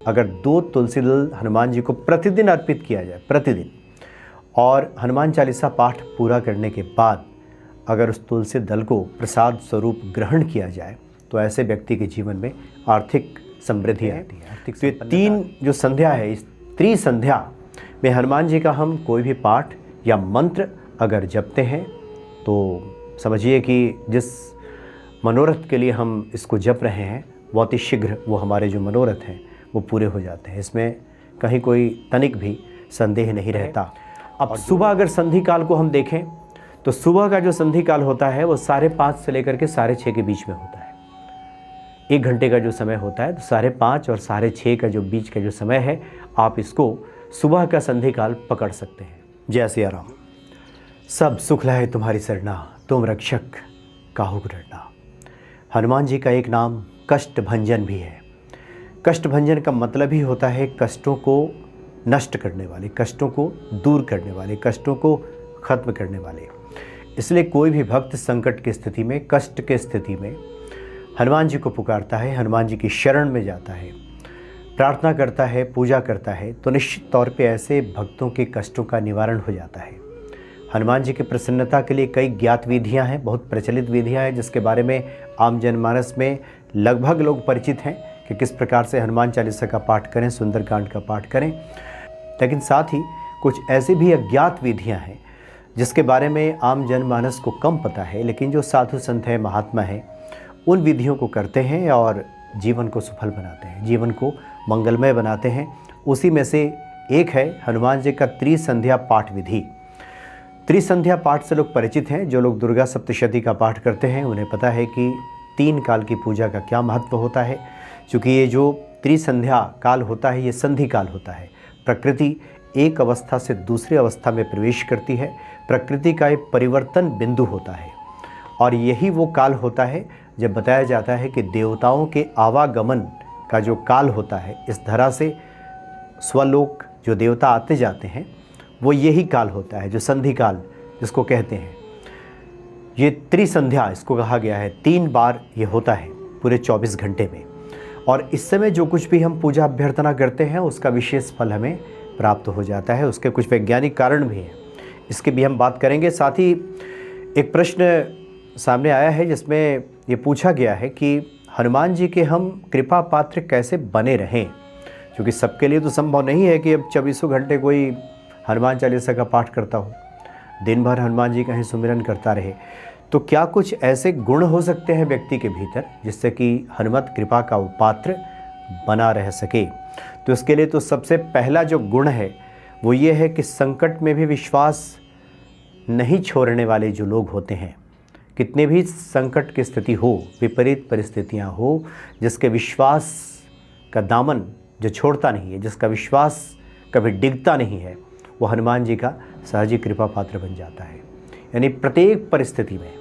अगर 2 तुलसी दल हनुमान जी को प्रतिदिन अर्पित किया जाए, प्रतिदिन, और हनुमान चालीसा पाठ पूरा करने के बाद अगर उस तुलसी दल को प्रसाद स्वरूप ग्रहण किया जाए तो ऐसे व्यक्ति के जीवन में आर्थिक समृद्धि आती है। तो ये 3 जो संध्या है, इस त्रिसंध्या में हनुमान जी का हम कोई भी पाठ या मंत्र अगर जपते हैं तो समझिए कि जिस मनोरथ के लिए हम इसको जप रहे हैं बहुत ही शीघ्र वो हमारे जो मनोरथ हैं वो पूरे हो जाते हैं। इसमें कहीं कोई तनिक भी संदेह नहीं रहता। अब सुबह अगर संधि काल को हम देखें तो सुबह का जो संधि काल होता है वो 5:30 से लेकर के 6:30 के बीच में होता है। 1 घंटे का जो समय होता है तो 5:30 और 6:30 का जो बीच का जो समय है, आप इसको सुबह का संधि काल पकड़ सकते हैं। जय सिया राम। सब सुख लाए तुम्हारी सरना, तुम रक्षक काहू को डरना। हनुमान जी का एक नाम कष्ट भंजन भी है। कष्ट भंजन का मतलब ही होता है कष्टों को नष्ट करने वाले, कष्टों को दूर करने वाले, कष्टों को खत्म करने वाले। इसलिए कोई भी भक्त संकट की स्थिति में, कष्ट की स्थिति में हनुमान जी को पुकारता है, हनुमान जी की शरण में जाता है, प्रार्थना करता है, पूजा करता है, तो निश्चित तौर पे ऐसे भक्तों के कष्टों का निवारण हो जाता है। हनुमान जी की प्रसन्नता के लिए कई ज्ञात विधियां हैं, बहुत प्रचलित विधियां हैं जिसके बारे में आम जनमानस में लगभग लोग परिचित हैं कि किस प्रकार से हनुमान चालीसा का पाठ करें, सुंदरकांड का पाठ करें। लेकिन साथ ही कुछ ऐसी भी अज्ञात विधियां हैं जिसके बारे में आम जनमानस को कम पता है, लेकिन जो साधु संत हैं, महात्मा हैं, उन विधियों को करते हैं और जीवन को सफल बनाते हैं, जीवन को मंगलमय बनाते हैं। उसी में से एक है हनुमान जी का त्रिसंध्या पाठ विधि। त्रिसंध्या पाठ से लोग परिचित हैं। जो लोग दुर्गा सप्तशती का पाठ करते हैं उन्हें पता है कि 3 काल की पूजा का क्या महत्व होता है। क्योंकि ये जो त्रिसंध्या काल होता है ये संधि काल होता है। प्रकृति एक अवस्था से दूसरी अवस्था में प्रवेश करती है, प्रकृति का एक परिवर्तन बिंदु होता है और यही वो काल होता है जब बताया जाता है कि देवताओं के आवागमन का जो काल होता है, इस धरा से स्वलोक जो देवता आते जाते हैं वो यही काल होता है, जो संधि काल जिसको कहते हैं। ये त्रिसंध्या इसको कहा गया है, 3 बार ये होता है पूरे 24 घंटे में। और इस समय जो कुछ भी हम पूजा अभ्यर्थना करते हैं उसका विशेष फल हमें प्राप्त हो जाता है। उसके कुछ वैज्ञानिक कारण भी हैं, इसकी भी हम बात करेंगे। साथ ही एक प्रश्न सामने आया है जिसमें ये पूछा गया है कि हनुमान जी के हम कृपा पात्र कैसे बने रहें, क्योंकि सबके लिए तो संभव नहीं है कि अब 24 घंटे कोई हनुमान चालीसा का पाठ करता हो, दिन भर हनुमान जी का ही सुमिरन करता रहे। तो क्या कुछ ऐसे गुण हो सकते हैं व्यक्ति के भीतर जिससे कि हनुमत कृपा का वो पात्र बना रह सके? तो इसके लिए तो सबसे पहला जो गुण है वो ये है कि संकट में भी विश्वास नहीं छोड़ने वाले जो लोग होते हैं, कितने भी संकट की स्थिति हो, विपरीत परिस्थितियां हो, जिसके विश्वास का दामन जो छोड़ता नहीं है, जिसका विश्वास कभी डिगता नहीं है, वो हनुमान जी का सहज ही कृपा पात्र बन जाता है। यानी प्रत्येक परिस्थिति में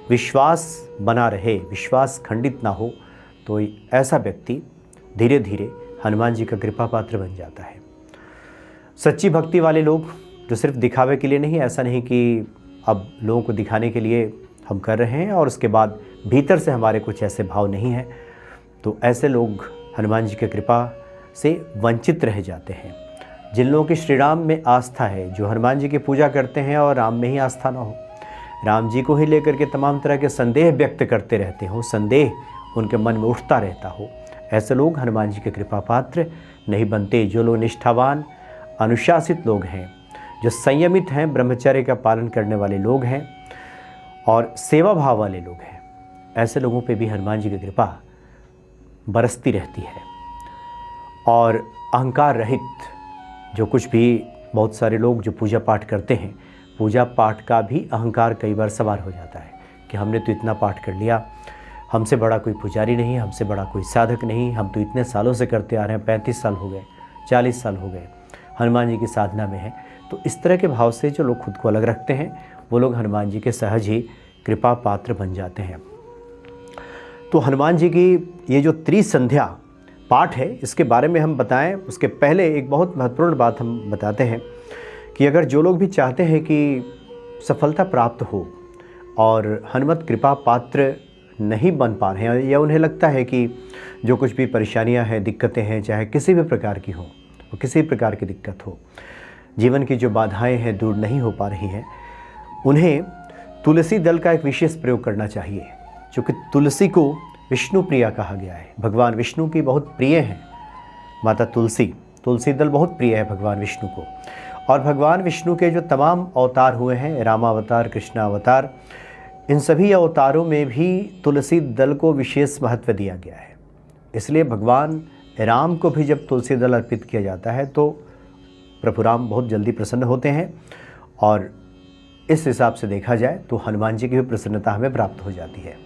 विश्वास बना रहे, विश्वास खंडित ना हो, तो ऐसा व्यक्ति धीरे धीरे हनुमान जी का कृपा पात्र बन जाता है। सच्ची भक्ति वाले लोग जो सिर्फ दिखावे के लिए नहीं, ऐसा नहीं कि अब लोगों को दिखाने के लिए हम कर रहे हैं और उसके बाद भीतर से हमारे कुछ ऐसे भाव नहीं हैं, तो ऐसे लोग हनुमान जी की कृपा से वंचित रह जाते हैं। जिन लोगों की श्री राम में आस्था है, जो हनुमान जी की पूजा करते हैं और राम में ही आस्था ना हो, राम जी को ही लेकर के तमाम तरह के संदेह व्यक्त करते रहते हो, संदेह उनके मन में उठता रहता हो, ऐसे लोग हनुमान जी के कृपा पात्र नहीं बनते। जो लोग निष्ठावान, अनुशासित लोग हैं, जो संयमित हैं, ब्रह्मचर्य का पालन करने वाले लोग हैं और सेवा भाव वाले लोग हैं, ऐसे लोगों पे भी हनुमान जी की कृपा बरसती रहती है। और अहंकार रहित जो कुछ भी, बहुत सारे लोग जो पूजा पाठ करते हैं, पूजा पाठ का भी अहंकार कई बार सवार हो जाता है कि हमने तो इतना पाठ कर लिया, हमसे बड़ा कोई पुजारी नहीं, हमसे बड़ा कोई साधक नहीं, हम तो इतने सालों से करते आ रहे हैं, 35 साल हो गए, 40 साल हो गए, हनुमान जी की साधना में है। तो इस तरह के भाव से जो लोग खुद को अलग रखते हैं वो लोग हनुमान जी के सहज ही कृपा पात्र बन जाते हैं। तो हनुमान जी की ये जो त्रिसंध्या पाठ है, इसके बारे में हम बताएं उसके पहले एक बहुत महत्वपूर्ण बात हम बताते हैं कि अगर जो लोग भी चाहते हैं कि सफलता प्राप्त हो और हनुमत कृपा पात्र नहीं बन पा रहे हैं या उन्हें लगता है कि जो कुछ भी परेशानियां हैं, दिक्कतें हैं, चाहे किसी भी प्रकार की हो, वो किसी प्रकार की दिक्कत हो, जीवन की जो बाधाएं हैं दूर नहीं हो पा रही हैं, उन्हें तुलसी दल का एक विशेष प्रयोग करना चाहिए। क्योंकि तुलसी को विष्णु प्रिया कहा गया है, भगवान विष्णु की बहुत प्रिय है माता तुलसी। तुलसी दल बहुत प्रिय है भगवान विष्णु को। और भगवान विष्णु के जो तमाम अवतार हुए हैं, रामावतार, कृष्णावतार, इन सभी अवतारों में भी तुलसी दल को विशेष महत्व दिया गया है। इसलिए भगवान राम को भी जब तुलसी दल अर्पित किया जाता है तो प्रभु राम बहुत जल्दी प्रसन्न होते हैं। और इस हिसाब से देखा जाए तो हनुमान जी की भी प्रसन्नता हमें प्राप्त हो जाती है।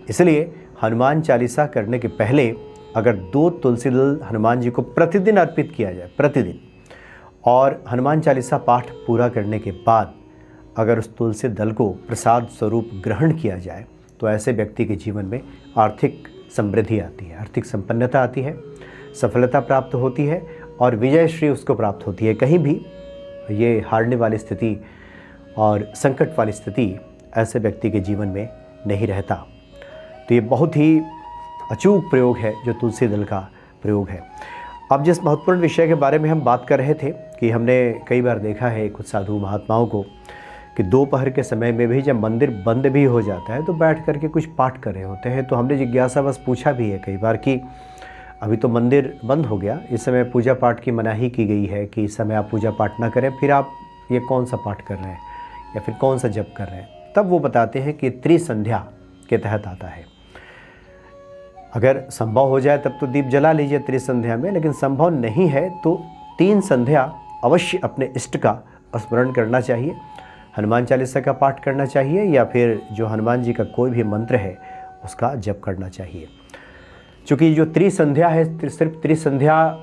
इसलिए हनुमान चालीसा करने के पहले अगर 2 तुलसी दल हनुमान जी को प्रतिदिन अर्पित किया जाए, प्रतिदिन, और हनुमान चालीसा पाठ पूरा करने के बाद अगर उस तुलसी दल को प्रसाद स्वरूप ग्रहण किया जाए तो ऐसे व्यक्ति के जीवन में आर्थिक समृद्धि आती है, आर्थिक संपन्नता आती है, सफलता प्राप्त होती है और विजय श्री उसको प्राप्त होती है। कहीं भी ये हारने वाली स्थिति और संकट वाली स्थिति ऐसे व्यक्ति के जीवन में नहीं रहता। तो ये बहुत ही अचूक प्रयोग है जो तुलसी दल का प्रयोग है। अब जिस महत्वपूर्ण विषय के बारे में हम बात कर रहे थे कि हमने कई बार देखा है कुछ साधु महात्माओं को कि दोपहर के समय में भी जब मंदिर बंद भी हो जाता है तो बैठ करके कुछ पाठ कर रहे होते हैं। तो हमने जिज्ञासावश पूछा भी है कई बार कि अभी तो मंदिर बंद हो गया, इस समय पूजा पाठ की मनाही की गई है कि इस समय आप पूजा पाठ ना करें, फिर आप ये कौन सा पाठ कर रहे हैं या फिर कौन सा जप कर रहे हैं। तब वो बताते हैं कि त्रिसंध्या के तहत आता है। अगर संभव हो जाए तब तो दीप जला लीजिए त्रिसंध्या में, लेकिन संभव नहीं है तो 3 संध्या अवश्य अपने इष्ट का स्मरण करना चाहिए, हनुमान चालीसा का पाठ करना चाहिए या फिर जो हनुमान जी का कोई भी मंत्र है उसका जप करना चाहिए। क्योंकि जो त्रिसंध्या है, सिर्फ त्रिसंध्या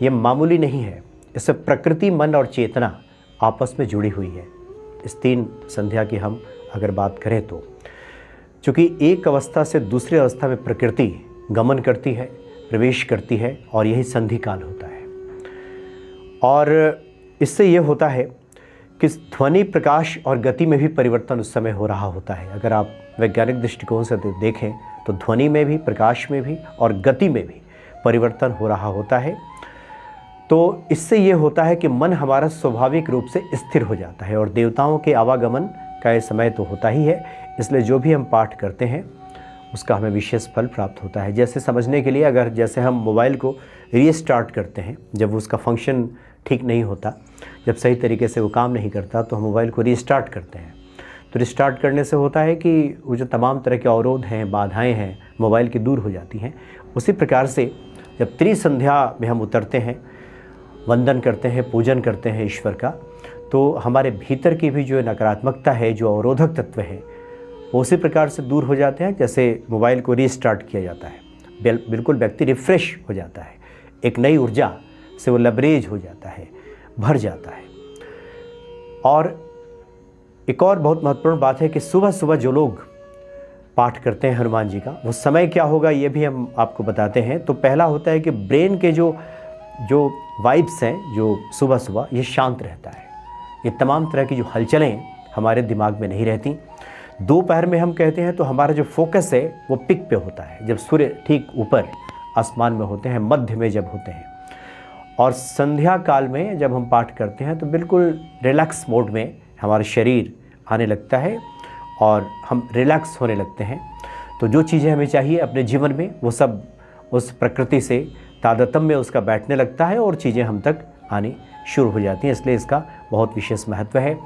ये मामूली नहीं है, इससे प्रकृति, मन और चेतना आपस में जुड़ी हुई है। इस 3 संध्या की हम अगर बात करें तो चूँकि एक अवस्था से दूसरी अवस्था में प्रकृति गमन करती है, प्रवेश करती है और यही संधि काल होता है। और इससे ये होता है कि ध्वनि, प्रकाश और गति में भी परिवर्तन उस समय हो रहा होता है। अगर आप वैज्ञानिक दृष्टिकोण से देखें तो ध्वनि में भी, प्रकाश में भी और गति में भी परिवर्तन हो रहा होता है। तो इससे ये होता है कि मन हमारा स्वाभाविक रूप से स्थिर हो जाता है और देवताओं के आवागमन का ये समय तो होता ही है। इसलिए जो भी हम पाठ करते हैं उसका हमें विशेष फल प्राप्त होता है। जैसे समझने के लिए, अगर जैसे हम मोबाइल को रीस्टार्ट करते हैं, जब उसका फंक्शन ठीक नहीं होता, जब सही तरीके से वो काम नहीं करता तो हम मोबाइल को रीस्टार्ट करते हैं। तो रिस्टार्ट करने से होता है कि वो जो तमाम तरह के अवरोध हैं, बाधाएं हैं, मोबाइल की दूर हो जाती हैं। उसी प्रकार से जब त्रिसंध्या में हम उतरते हैं, वंदन करते हैं, पूजन करते हैं ईश्वर का, तो हमारे भीतर की भी जो नकारात्मकता है, जो अवरोधक तत्व है, वो उसी प्रकार से दूर हो जाते हैं जैसे मोबाइल को रीस्टार्ट किया जाता है। बिल्कुल व्यक्ति रिफ़्रेश हो जाता है, एक नई ऊर्जा से वो लबरेज हो जाता है, भर जाता है। और एक और बहुत महत्वपूर्ण बात है कि सुबह सुबह जो लोग पाठ करते हैं हनुमान जी का, वो समय क्या होगा ये भी हम आपको बताते हैं। तो पहला होता है कि ब्रेन के जो वाइब्स हैं, जो सुबह सुबह ये शांत रहता है, ये तमाम तरह की जो हलचलें हमारे दिमाग में नहीं रहती। दोपहर में हम कहते हैं तो हमारा जो फोकस है वो पिक पे होता है, जब सूर्य ठीक ऊपर आसमान में होते हैं, मध्य में जब होते हैं। और संध्या काल में जब हम पाठ करते हैं तो बिल्कुल रिलैक्स मोड में हमारा शरीर आने लगता है और हम रिलैक्स होने लगते हैं। तो जो चीज़ें हमें चाहिए अपने जीवन में वो सब उस प्रकृति से तादात्म्य में उसका बैठने लगता है और चीज़ें हम तक आनी शुरू हो जाती हैं। इसलिए इसका बहुत विशेष महत्व है।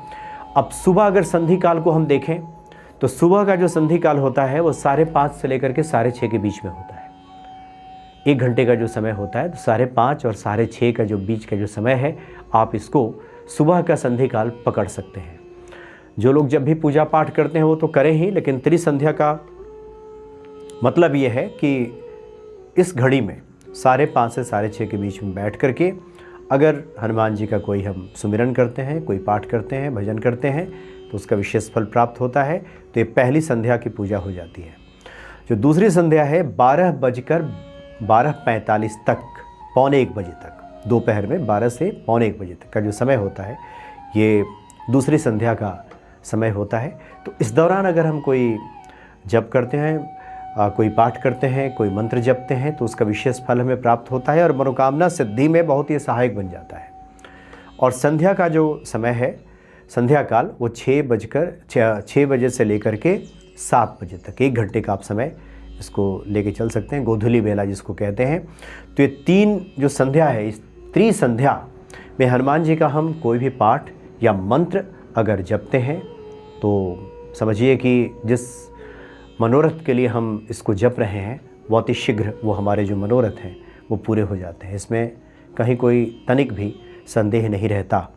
अब सुबह अगर संधि काल को हम देखें तो सुबह का जो संधि काल होता है वो 5:30 से लेकर के 6:30 के बीच में होता है। 1 घंटे का जो समय होता है, तो 5:30 और 6:30 का जो बीच का जो समय है, आप इसको सुबह का संधि काल पकड़ सकते हैं। जो लोग जब भी पूजा पाठ करते हैं वो तो करें ही, लेकिन त्रिसंध्या का मतलब ये है कि इस घड़ी में 5:30 से 6:30 के बीच में बैठ करके अगर हनुमान जी का कोई हम सुमिरन करते हैं, कोई पाठ करते हैं, भजन करते हैं, तो उसका विशेष फल प्राप्त होता है। तो ये पहली संध्या की पूजा हो जाती है। जो दूसरी संध्या है 12:45 तक, 12:45 बजे तक, दोपहर में 12 से 12:45 बजे तक का जो समय होता है, ये दूसरी संध्या का समय होता है। तो इस दौरान अगर हम कोई जप करते हैं, कोई पाठ करते हैं, कोई मंत्र जपते हैं तो उसका विशेष फल हमें प्राप्त होता है और मनोकामना सिद्धि में बहुत ही सहायक बन जाता है। और संध्या का जो समय है, संध्या काल, वो 6 बजे से लेकर के 7 बजे तक, 1 घंटे का आप समय इसको लेके चल सकते हैं, गोधूली बेला जिसको कहते हैं। तो ये 3 जो संध्या है, इस त्रिसंध्या में हनुमान जी का हम कोई भी पाठ या मंत्र अगर जपते हैं तो समझिए कि जिस मनोरथ के लिए हम इसको जप रहे हैं बहुत ही शीघ्र वो हमारे जो मनोरथ हैं वो पूरे हो जाते हैं। इसमें कहीं कोई तनिक भी संदेह नहीं रहता।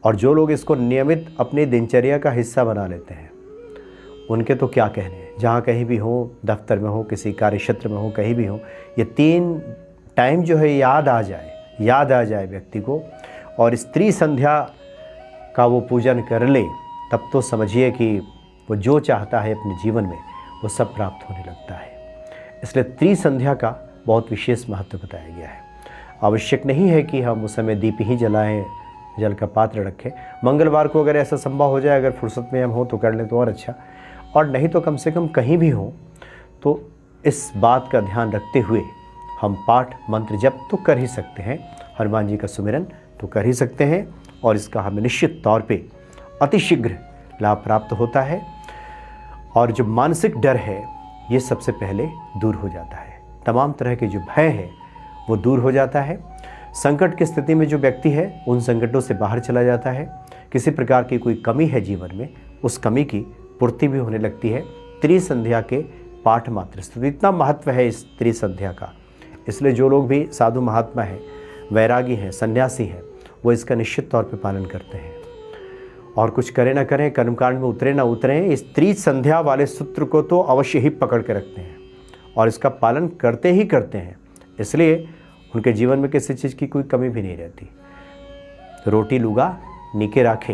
और जो लोग इसको नियमित अपनी दिनचर्या का हिस्सा बना लेते हैं उनके तो क्या कहने हैं। जहाँ कहीं भी हो, दफ्तर में हो, किसी कार्य क्षेत्र में हो, कहीं भी हो, ये 3 टाइम जो है याद आ जाए व्यक्ति को और स्त्री संध्या का वो पूजन कर ले, तब तो समझिए कि वो जो चाहता है अपने जीवन में वो सब प्राप्त होने लगता है। इसलिए त्रिसंध्या का बहुत विशेष महत्व बताया गया है। आवश्यक नहीं है कि हम उस समय दीप ही जलाएं, जल का पात्र रखें। मंगलवार को अगर ऐसा संभव हो जाए, अगर फुर्सत में हम हो तो कर लें तो और अच्छा, और नहीं तो कम से कम कहीं भी हो तो इस बात का ध्यान रखते हुए हम पाठ मंत्र जप तो कर ही सकते हैं, हनुमान जी का सुमिरन तो कर ही सकते हैं और इसका हमें निश्चित तौर पे अतिशीघ्र लाभ प्राप्त होता है। और जो मानसिक डर है ये सबसे पहले दूर हो जाता है, तमाम तरह के जो भय है वो दूर हो जाता है। संकट की स्थिति में जो व्यक्ति है उन संकटों से बाहर चला जाता है। किसी प्रकार की कोई कमी है जीवन में, उस कमी की पूर्ति भी होने लगती है त्रिसंध्या के पाठ मात्र से। तो इतना महत्व है इस त्रिसंध्या का, इसलिए जो लोग भी साधु महात्मा हैं, वैरागी हैं, सन्यासी हैं, वो इसका निश्चित तौर पे पालन करते हैं। और कुछ करें ना करें, कर्मकांड में उतरे ना उतरें, इस त्रिसंध्या वाले सूत्र को तो अवश्य ही पकड़ के रखते हैं और इसका पालन करते ही करते हैं। इसलिए उनके जीवन में किसी चीज़ की कोई कमी भी नहीं रहती। रोटी लुगा नीके राखे।